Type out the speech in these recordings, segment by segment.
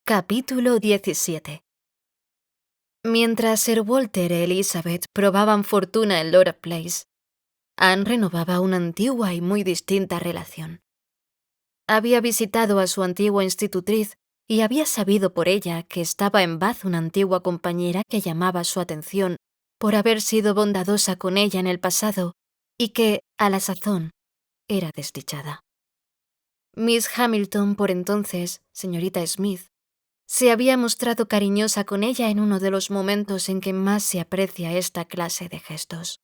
Capítulo 17. Mientras Sir Walter y Elizabeth probaban fortuna en Laura Place, Anne renovaba una antigua y muy distinta relación. Había visitado a su antigua institutriz y había sabido por ella que estaba en Bath una antigua compañera que llamaba su atención por haber sido bondadosa con ella en el pasado y que, a la sazón, era desdichada. Miss Hamilton, por entonces, señorita Smith, se había mostrado cariñosa con ella en uno de los momentos en que más se aprecia esta clase de gestos.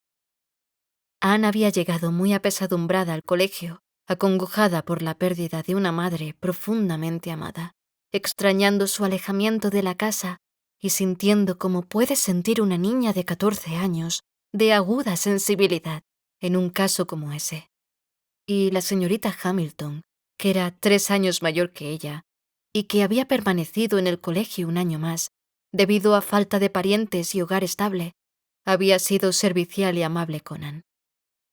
Anne había llegado muy apesadumbrada al colegio, acongojada por la pérdida de una madre profundamente amada, extrañando su alejamiento de la casa y sintiendo como puede sentir una niña de 14 años, de aguda sensibilidad, en un caso como ese. Y la señorita Hamilton, que era 3 años mayor que ella, y que había permanecido en el colegio un año más, debido a falta de parientes y hogar estable, había sido servicial y amable con Anne,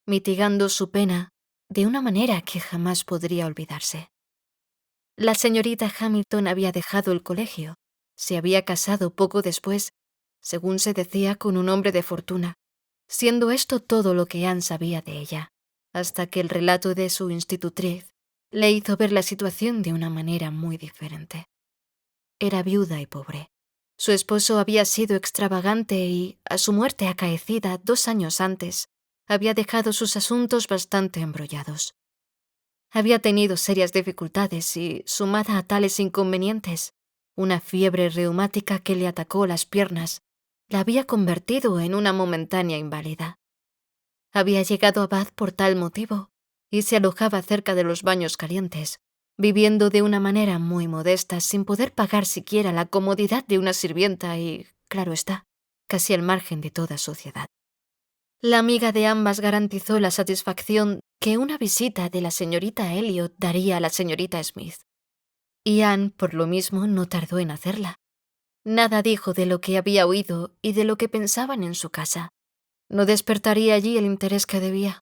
mitigando su pena de una manera que jamás podría olvidarse. La señorita Hamilton había dejado el colegio, se había casado poco después, según se decía, con un hombre de fortuna, siendo esto todo lo que Anne sabía de ella, hasta que el relato de su institutriz le hizo ver la situación de una manera muy diferente. Era viuda y pobre. Su esposo había sido extravagante y, a su muerte acaecida 2 años antes, había dejado sus asuntos bastante embrollados. Había tenido serias dificultades y, sumada a tales inconvenientes, una fiebre reumática que le atacó las piernas, la había convertido en una momentánea inválida. Había llegado a Bath por tal motivo y se alojaba cerca de los baños calientes, viviendo de una manera muy modesta sin poder pagar siquiera la comodidad de una sirvienta y, claro está, casi al margen de toda sociedad. La amiga de ambas garantizó la satisfacción que una visita de la señorita Elliot daría a la señorita Smith. Y Anne, por lo mismo, no tardó en hacerla. Nada dijo de lo que había oído y de lo que pensaban en su casa. No despertaría allí el interés que debía.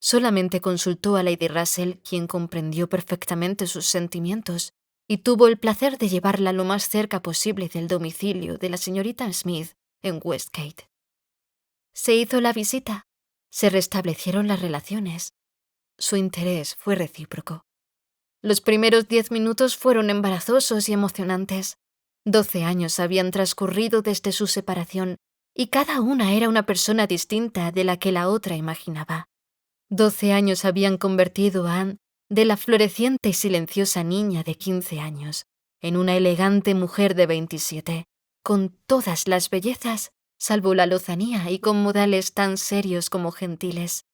Solamente consultó a Lady Russell, quien comprendió perfectamente sus sentimientos y tuvo el placer de llevarla lo más cerca posible del domicilio de la señorita Smith en Westgate. Se hizo la visita, se restablecieron las relaciones. Su interés fue recíproco. Los primeros 10 minutos fueron embarazosos y emocionantes. 12 años habían transcurrido desde su separación y cada una era una persona distinta de la que la otra imaginaba. 12 años habían convertido a Anne de la floreciente y silenciosa niña de 15 años en una elegante mujer de 27, con todas las bellezas, salvo la lozanía y con modales tan serios como gentiles.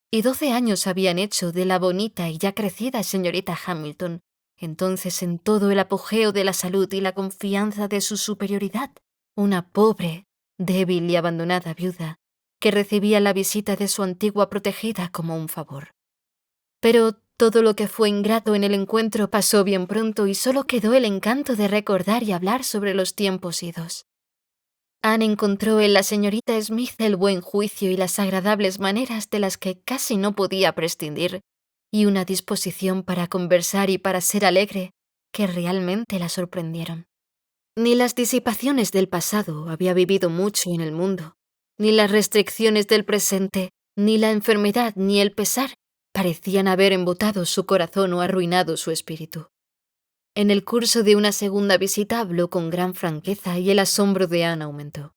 Y 12 años habían hecho de la bonita y ya crecida señorita Hamilton, entonces en todo el apogeo de la salud y la confianza de su superioridad, una pobre, débil y abandonada viuda, que recibía la visita de su antigua protegida como un favor. Pero todo lo que fue ingrato en el encuentro pasó bien pronto y solo quedó el encanto de recordar y hablar sobre los tiempos idos. Anne encontró en la señorita Smith el buen juicio y las agradables maneras de las que casi no podía prescindir, y una disposición para conversar y para ser alegre que realmente la sorprendieron. Ni las disipaciones del pasado había vivido mucho en el mundo, ni las restricciones del presente, ni la enfermedad, ni el pesar parecían haber embotado su corazón o arruinado su espíritu. En el curso de una segunda visita habló con gran franqueza y el asombro de Anne aumentó.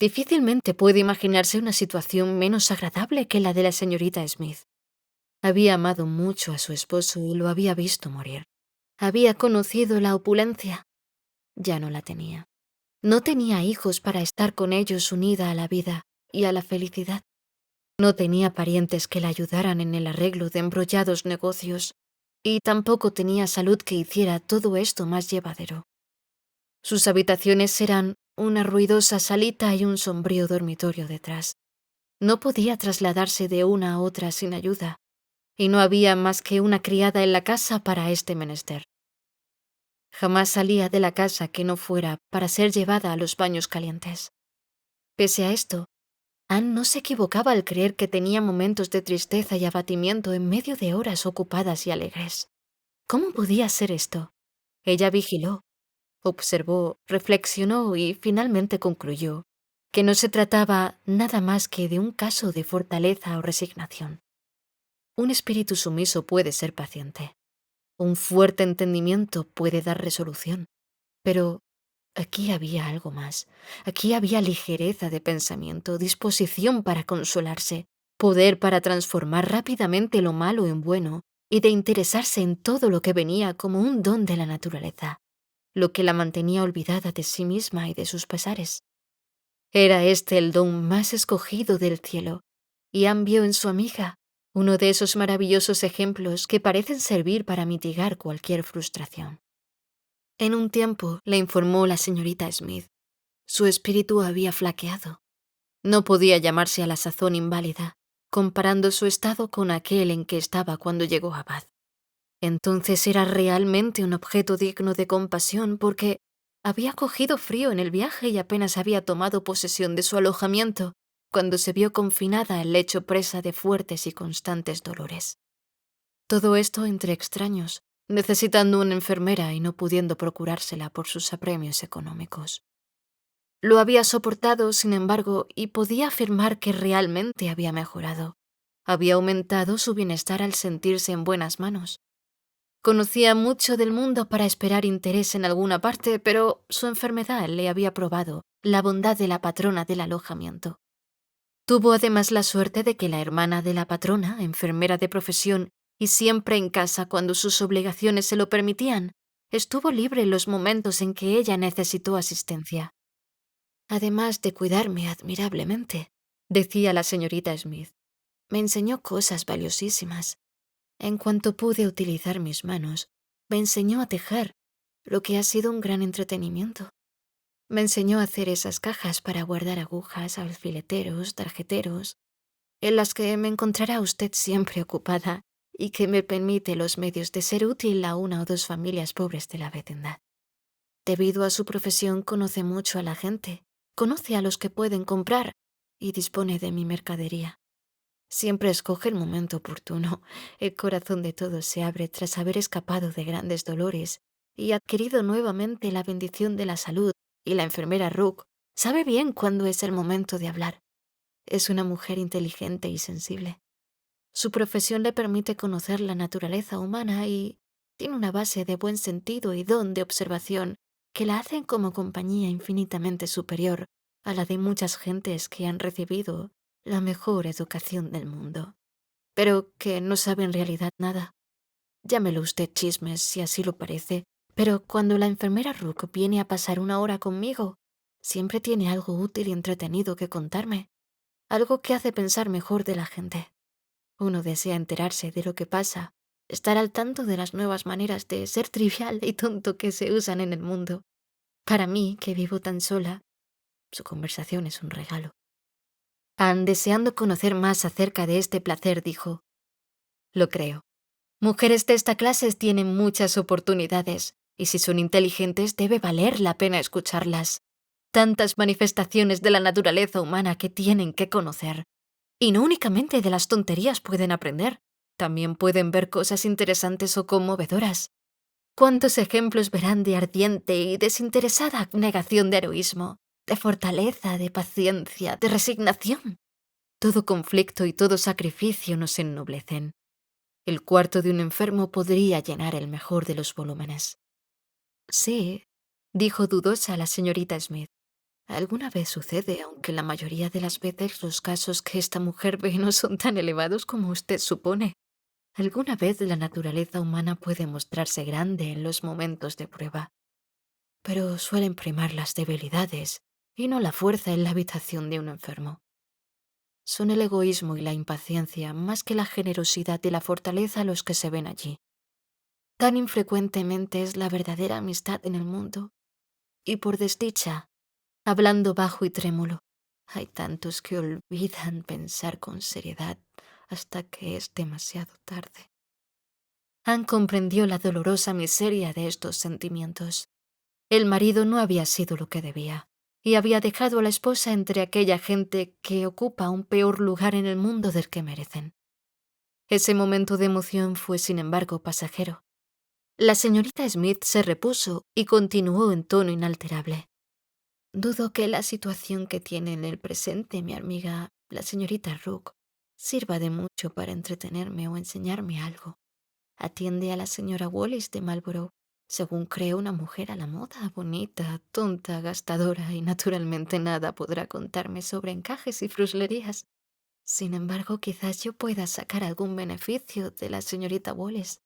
Difícilmente puede imaginarse una situación menos agradable que la de la señorita Smith. Había amado mucho a su esposo y lo había visto morir. Había conocido la opulencia. Ya no la tenía. No tenía hijos para estar con ellos unida a la vida y a la felicidad. No tenía parientes que la ayudaran en el arreglo de embrollados negocios y tampoco tenía salud que hiciera todo esto más llevadero. Sus habitaciones eran una ruidosa salita y un sombrío dormitorio detrás. No podía trasladarse de una a otra sin ayuda, y no había más que una criada en la casa para este menester. Jamás salía de la casa que no fuera para ser llevada a los baños calientes. Pese a esto, Anne no se equivocaba al creer que tenía momentos de tristeza y abatimiento en medio de horas ocupadas y alegres. ¿Cómo podía ser esto? Ella vigiló, Observó, reflexionó y finalmente concluyó que no se trataba nada más que de un caso de fortaleza o resignación. Un espíritu sumiso puede ser paciente. Un fuerte entendimiento puede dar resolución. Pero aquí había algo más. Aquí había ligereza de pensamiento, disposición para consolarse, poder para transformar rápidamente lo malo en bueno y de interesarse en todo lo que venía como un don de la naturaleza, lo que la mantenía olvidada de sí misma y de sus pesares. Era este el don más escogido del cielo, y Anne vio en su amiga uno de esos maravillosos ejemplos que parecen servir para mitigar cualquier frustración. En un tiempo, le informó la señorita Smith, su espíritu había flaqueado. No podía llamarse a la sazón inválida, comparando su estado con aquel en que estaba cuando llegó a Bath. Entonces era realmente un objeto digno de compasión porque había cogido frío en el viaje y apenas había tomado posesión de su alojamiento cuando se vio confinada al lecho presa de fuertes y constantes dolores. Todo esto entre extraños, necesitando una enfermera y no pudiendo procurársela por sus apremios económicos. Lo había soportado, sin embargo, y podía afirmar que realmente había mejorado. Había aumentado su bienestar al sentirse en buenas manos. Conocía mucho del mundo para esperar interés en alguna parte, pero su enfermedad le había probado la bondad de la patrona del alojamiento. Tuvo además la suerte de que la hermana de la patrona, enfermera de profesión y siempre en casa cuando sus obligaciones se lo permitían, estuvo libre en los momentos en que ella necesitó asistencia. Además de cuidarme admirablemente, decía la señorita Smith, me enseñó cosas valiosísimas. En cuanto pude utilizar mis manos, me enseñó a tejer, lo que ha sido un gran entretenimiento. Me enseñó a hacer esas cajas para guardar agujas, alfileteros, tarjeteros, en las que me encontrará usted siempre ocupada y que me permite los medios de ser útil a una o dos familias pobres de la vecindad. Debido a su profesión conoce mucho a la gente, conoce a los que pueden comprar y dispone de mi mercadería. Siempre escoge el momento oportuno. El corazón de todos se abre tras haber escapado de grandes dolores y adquirido nuevamente la bendición de la salud, y la enfermera Rook sabe bien cuándo es el momento de hablar. Es una mujer inteligente y sensible. Su profesión le permite conocer la naturaleza humana y tiene una base de buen sentido y don de observación que la hacen como compañía infinitamente superior a la de muchas gentes que han recibido la mejor educación del mundo, pero que no saben en realidad nada. Llámelo usted chismes si así lo parece, pero cuando la enfermera Rook viene a pasar una hora conmigo, siempre tiene algo útil y entretenido que contarme, algo que hace pensar mejor de la gente. Uno desea enterarse de lo que pasa, estar al tanto de las nuevas maneras de ser trivial y tonto que se usan en el mundo. Para mí, que vivo tan sola, su conversación es un regalo. Anne, deseando conocer más acerca de este placer, dijo, lo creo. Mujeres de esta clase tienen muchas oportunidades, y si son inteligentes debe valer la pena escucharlas. Tantas manifestaciones de la naturaleza humana que tienen que conocer. Y no únicamente de las tonterías pueden aprender, también pueden ver cosas interesantes o conmovedoras. ¿Cuántos ejemplos verán de ardiente y desinteresada negación de heroísmo, de fortaleza, de paciencia, de resignación? Todo conflicto y todo sacrificio nos ennoblecen. El cuarto de un enfermo podría llenar el mejor de los volúmenes. Sí, dijo dudosa la señorita Smith. Alguna vez sucede, aunque la mayoría de las veces los casos que esta mujer ve no son tan elevados como usted supone. Alguna vez la naturaleza humana puede mostrarse grande en los momentos de prueba, pero suelen primar las debilidades y no la fuerza en la habitación de un enfermo. Son el egoísmo y la impaciencia más que la generosidad y la fortaleza los que se ven allí. Tan infrecuentemente es la verdadera amistad en el mundo, y por desdicha, hablando bajo y trémulo, hay tantos que olvidan pensar con seriedad hasta que es demasiado tarde. Anne comprendió la dolorosa miseria de estos sentimientos. El marido no había sido lo que debía, y había dejado a la esposa entre aquella gente que ocupa un peor lugar en el mundo del que merecen. Ese momento de emoción fue, sin embargo, pasajero. La señorita Smith se repuso y continuó en tono inalterable. Dudo que la situación que tiene en el presente mi amiga, la señorita Rook, sirva de mucho para entretenerme o enseñarme algo. Atiende a la señora Wallis de Marlborough, según creo una mujer a la moda, bonita, tonta, gastadora y naturalmente nada podrá contarme sobre encajes y fruslerías. Sin embargo, quizás yo pueda sacar algún beneficio de la señorita Wallis.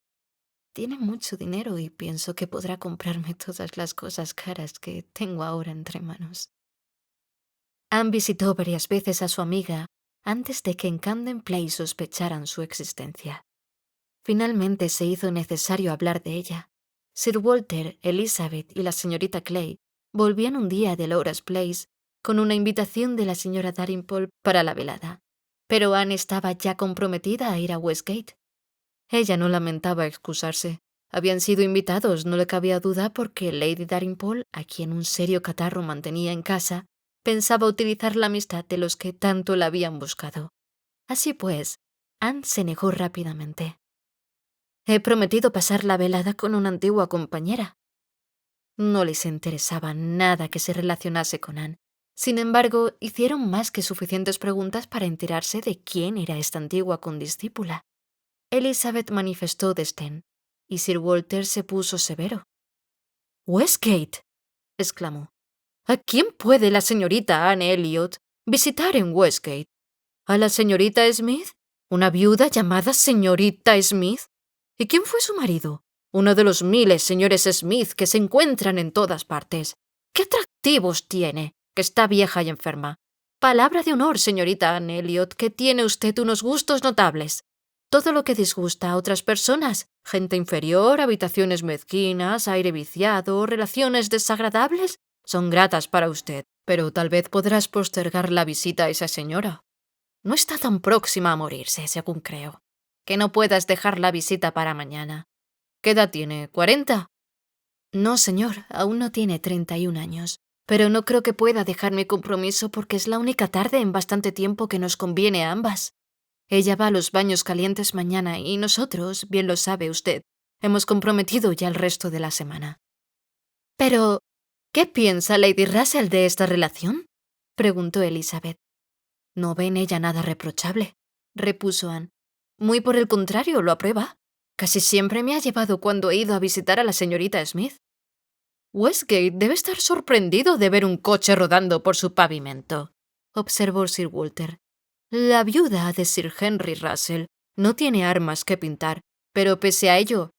Tiene mucho dinero y pienso que podrá comprarme todas las cosas caras que tengo ahora entre manos. Anne visitó varias veces a su amiga antes de que en Camden Place sospecharan su existencia. Finalmente se hizo necesario hablar de ella. Sir Walter, Elizabeth y la señorita Clay volvían un día de Laura's Place con una invitación de la señora Dalrymple para la velada. Pero Anne estaba ya comprometida a ir a Westgate. Ella no lamentaba excusarse. Habían sido invitados, no le cabía duda, porque Lady Dalrymple, a quien un serio catarro mantenía en casa, pensaba utilizar la amistad de los que tanto la habían buscado. Así pues, Anne se negó rápidamente. He prometido pasar la velada con una antigua compañera. No les interesaba nada que se relacionase con Anne. Sin embargo, hicieron más que suficientes preguntas para enterarse de quién era esta antigua condiscípula. Elizabeth manifestó desdén, y Sir Walter se puso severo. «¡Westgate!», exclamó. «¿A quién puede la señorita Anne Elliot visitar en Westgate? ¿A la señorita Smith? ¿Una viuda llamada señorita Smith? ¿Y quién fue su marido? Uno de los miles señores Smith que se encuentran en todas partes. ¿Qué atractivos tiene? Que está vieja y enferma. Palabra de honor, señorita Anne Elliot, que tiene usted unos gustos notables. Todo lo que disgusta a otras personas, gente inferior, habitaciones mezquinas, aire viciado, relaciones desagradables, son gratas para usted. Pero tal vez podrás postergar la visita a esa señora. No está tan próxima a morirse, según creo, que no puedas dejar la visita para mañana. ¿Qué edad tiene? ¿40? No, señor, aún no tiene 31 años. Pero no creo que pueda dejar mi compromiso porque es la única tarde en bastante tiempo que nos conviene a ambas. Ella va a los baños calientes mañana y nosotros, bien lo sabe usted, hemos comprometido ya el resto de la semana. Pero, ¿qué piensa Lady Russell de esta relación?, preguntó Elizabeth. No ve en ella nada reprochable, repuso Anne. Muy por el contrario, lo aprueba. Casi siempre me ha llevado cuando he ido a visitar a la señorita Smith. Westgate debe estar sorprendido de ver un coche rodando por su pavimento, observó Sir Walter. La viuda de Sir Henry Russell no tiene armas que pintar, pero pese a ello,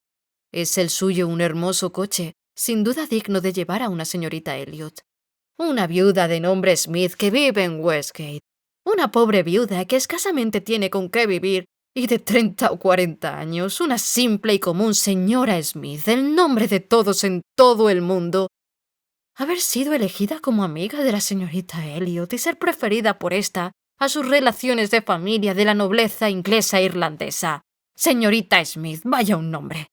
es el suyo un hermoso coche, sin duda digno de llevar a una señorita Elliot. Una viuda de nombre Smith que vive en Westgate. Una pobre viuda que escasamente tiene con qué vivir y de 30 o 40 años, una simple y común señora Smith, el nombre de todos en todo el mundo. Haber sido elegida como amiga de la señorita Elliot y ser preferida por ésta a sus relaciones de familia de la nobleza inglesa e irlandesa. Señorita Smith, vaya un nombre.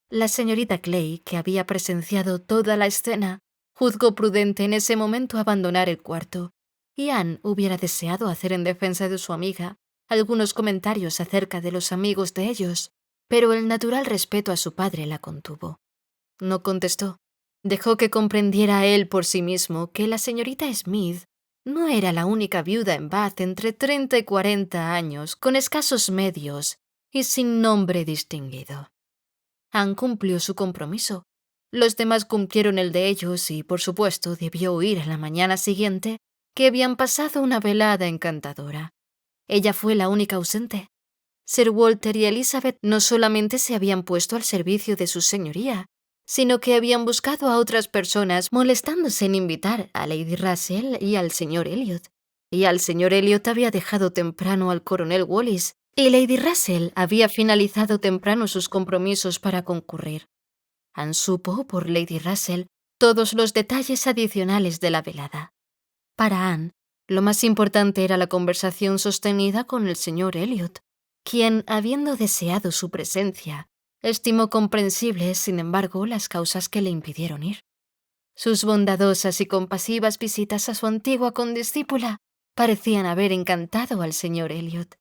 La señorita Clay, que había presenciado toda la escena, juzgó prudente en ese momento abandonar el cuarto, y Anne hubiera deseado hacer en defensa de su amiga algunos comentarios acerca de los amigos de ellos, pero el natural respeto a su padre la contuvo. No contestó. Dejó que comprendiera él por sí mismo que la señorita Smith no era la única viuda en Bath entre 30 y 40 años, con escasos medios y sin nombre distinguido. Anne cumplió su compromiso. Los demás cumplieron el de ellos y, por supuesto, debió huir a la mañana siguiente, que habían pasado una velada encantadora. Ella fue la única ausente. Sir Walter y Elizabeth no solamente se habían puesto al servicio de su señoría, sino que habían buscado a otras personas molestándose en invitar a Lady Russell y al señor Elliot. Y al señor Elliot había dejado temprano al coronel Wallis, y Lady Russell había finalizado temprano sus compromisos para concurrir. Anne supo, por Lady Russell, todos los detalles adicionales de la velada. Para Anne, lo más importante era la conversación sostenida con el señor Elliot, quien, habiendo deseado su presencia, estimó comprensibles, sin embargo, las causas que le impidieron ir. Sus bondadosas y compasivas visitas a su antigua condiscípula parecían haber encantado al señor Elliot.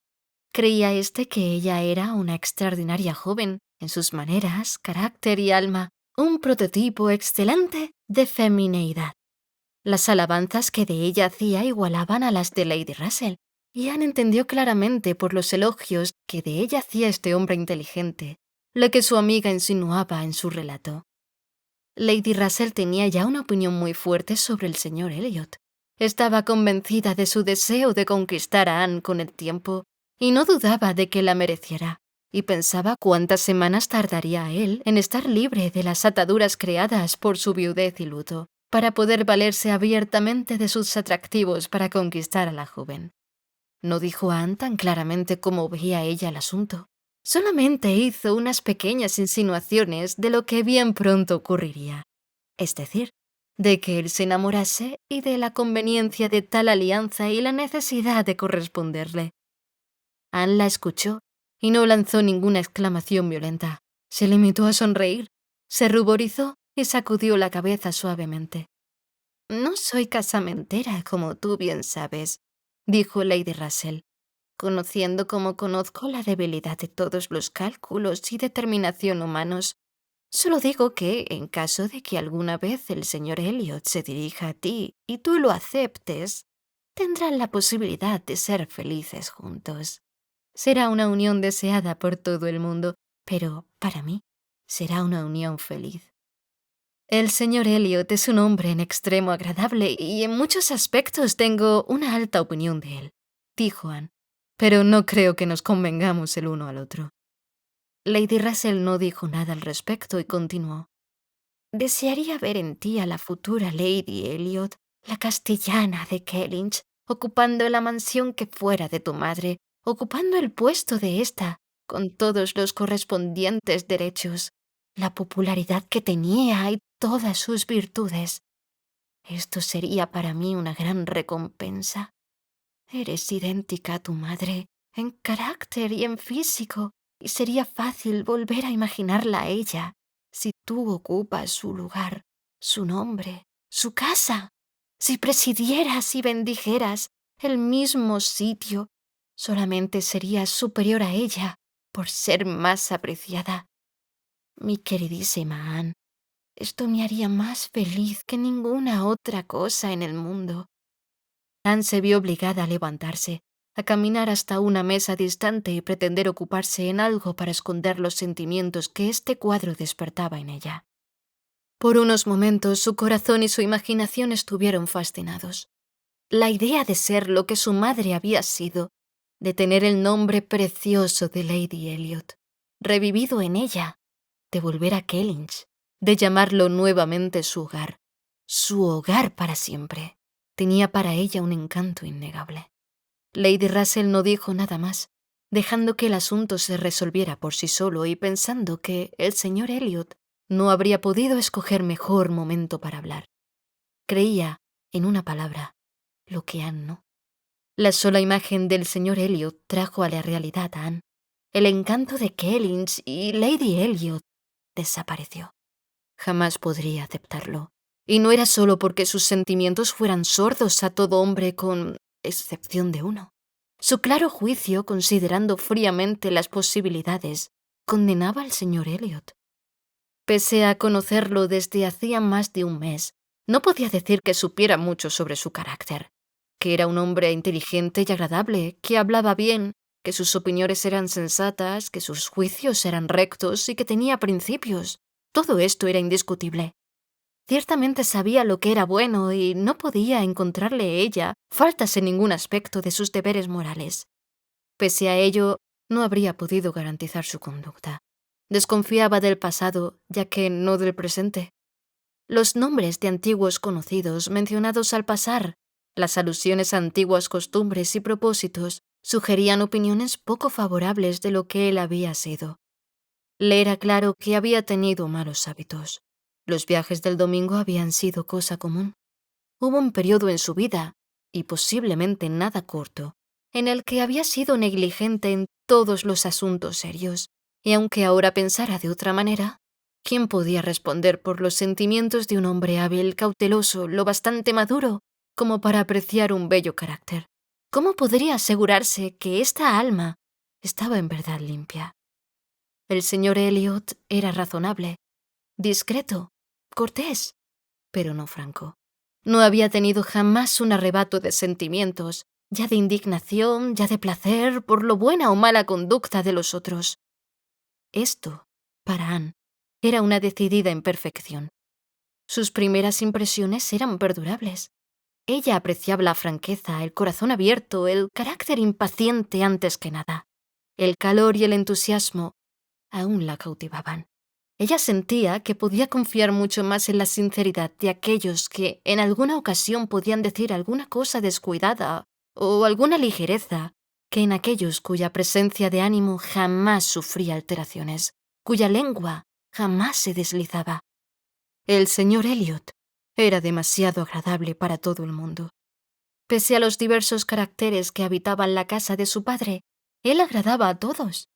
Creía éste que ella era una extraordinaria joven, en sus maneras, carácter y alma, un prototipo excelente de femineidad. Las alabanzas que de ella hacía igualaban a las de Lady Russell, y Anne entendió claramente por los elogios que de ella hacía este hombre inteligente, lo que su amiga insinuaba en su relato. Lady Russell tenía ya una opinión muy fuerte sobre el señor Elliot. Estaba convencida de su deseo de conquistar a Anne con el tiempo, y no dudaba de que la mereciera, y pensaba cuántas semanas tardaría él en estar libre de las ataduras creadas por su viudez y luto, para poder valerse abiertamente de sus atractivos para conquistar a la joven. No dijo a Anne tan claramente cómo veía ella el asunto. Solamente hizo unas pequeñas insinuaciones de lo que bien pronto ocurriría. Es decir, de que él se enamorase y de la conveniencia de tal alianza y la necesidad de corresponderle. Anne la escuchó y no lanzó ninguna exclamación violenta. Se limitó a sonreír, se ruborizó y sacudió la cabeza suavemente. «No soy casamentera, como tú bien sabes», dijo Lady Russell, «conociendo como conozco la debilidad de todos los cálculos y determinación humanos. Solo digo que, en caso de que alguna vez el señor Elliot se dirija a ti y tú lo aceptes, tendrán la posibilidad de ser felices juntos. Será una unión deseada por todo el mundo, pero, para mí, será una unión feliz. El señor Elliot es un hombre en extremo agradable y en muchos aspectos tengo una alta opinión de él», dijo Anne, «pero no creo que nos convengamos el uno al otro». Lady Russell no dijo nada al respecto y continuó. «Desearía ver en ti a la futura Lady Elliot, la castellana de Kellynch, ocupando la mansión que fuera de tu madre, ocupando el puesto de ésta, con todos los correspondientes derechos, la popularidad que tenía y todas sus virtudes. Esto sería para mí una gran recompensa. Eres idéntica a tu madre, en carácter y en físico, y sería fácil volver a imaginarla a ella, si tú ocupas su lugar, su nombre, su casa, si presidieras y bendijeras el mismo sitio, solamente serías superior a ella por ser más apreciada. Mi queridísima Anne, esto me haría más feliz que ninguna otra cosa en el mundo». Anne se vio obligada a levantarse, a caminar hasta una mesa distante y pretender ocuparse en algo para esconder los sentimientos que este cuadro despertaba en ella. Por unos momentos su corazón y su imaginación estuvieron fascinados. La idea de ser lo que su madre había sido, de tener el nombre precioso de Lady Elliot, revivido en ella, de volver a Kellynch, de llamarlo nuevamente su hogar para siempre, tenía para ella un encanto innegable. Lady Russell no dijo nada más, dejando que el asunto se resolviera por sí solo y pensando que el señor Elliot no habría podido escoger mejor momento para hablar. Creía, en una palabra, lo que Anne no. La sola imagen del señor Elliot trajo a la realidad a Anne. El encanto de Kellynch y Lady Elliot desapareció. Jamás podría aceptarlo. Y no era solo porque sus sentimientos fueran sordos a todo hombre con excepción de uno. Su claro juicio, considerando fríamente las posibilidades, condenaba al señor Elliot. Pese a conocerlo desde hacía más de un mes, no podía decir que supiera mucho sobre su carácter, que era un hombre inteligente y agradable, que hablaba bien, que sus opiniones eran sensatas, que sus juicios eran rectos y que tenía principios. Todo esto era indiscutible. Ciertamente sabía lo que era bueno y no podía encontrarle ella faltas en ningún aspecto de sus deberes morales. Pese a ello, no habría podido garantizar su conducta. Desconfiaba del pasado, ya que no del presente. Los nombres de antiguos conocidos mencionados al pasar, las alusiones a antiguas costumbres y propósitos, sugerían opiniones poco favorables de lo que él había sido. Le era claro que había tenido malos hábitos. Los viajes del domingo habían sido cosa común. Hubo un periodo en su vida, y posiblemente nada corto, en el que había sido negligente en todos los asuntos serios, y aunque ahora pensara de otra manera, ¿quién podía responder por los sentimientos de un hombre hábil, cauteloso, lo bastante maduro como para apreciar un bello carácter? ¿Cómo podría asegurarse que esta alma estaba en verdad limpia? El señor Elliot era razonable, discreto, cortés, pero no franco. No había tenido jamás un arrebato de sentimientos, ya de indignación, ya de placer por lo buena o mala conducta de los otros. Esto, para Anne, era una decidida imperfección. Sus primeras impresiones eran perdurables. Ella apreciaba la franqueza, el corazón abierto, el carácter impaciente antes que nada. El calor y el entusiasmo aún la cautivaban. Ella sentía que podía confiar mucho más en la sinceridad de aquellos que en alguna ocasión podían decir alguna cosa descuidada o alguna ligereza que en aquellos cuya presencia de ánimo jamás sufría alteraciones, cuya lengua jamás se deslizaba. El señor Elliot era demasiado agradable para todo el mundo. Pese a los diversos caracteres que habitaban la casa de su padre, él agradaba a todos.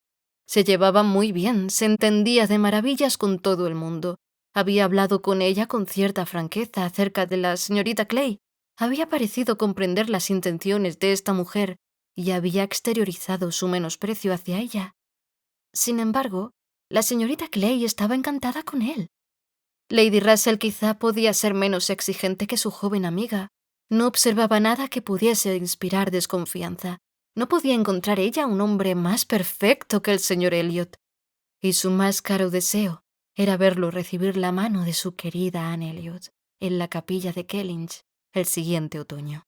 Se llevaba muy bien, se entendía de maravillas con todo el mundo. Había hablado con ella con cierta franqueza acerca de la señorita Clay. Había parecido comprender las intenciones de esta mujer y había exteriorizado su menosprecio hacia ella. Sin embargo, la señorita Clay estaba encantada con él. Lady Russell quizá podía ser menos exigente que su joven amiga. No observaba nada que pudiese inspirar desconfianza. No podía encontrar ella un hombre más perfecto que el señor Elliot, y su más caro deseo era verlo recibir la mano de su querida Anne Elliot en la capilla de Kellynch el siguiente otoño.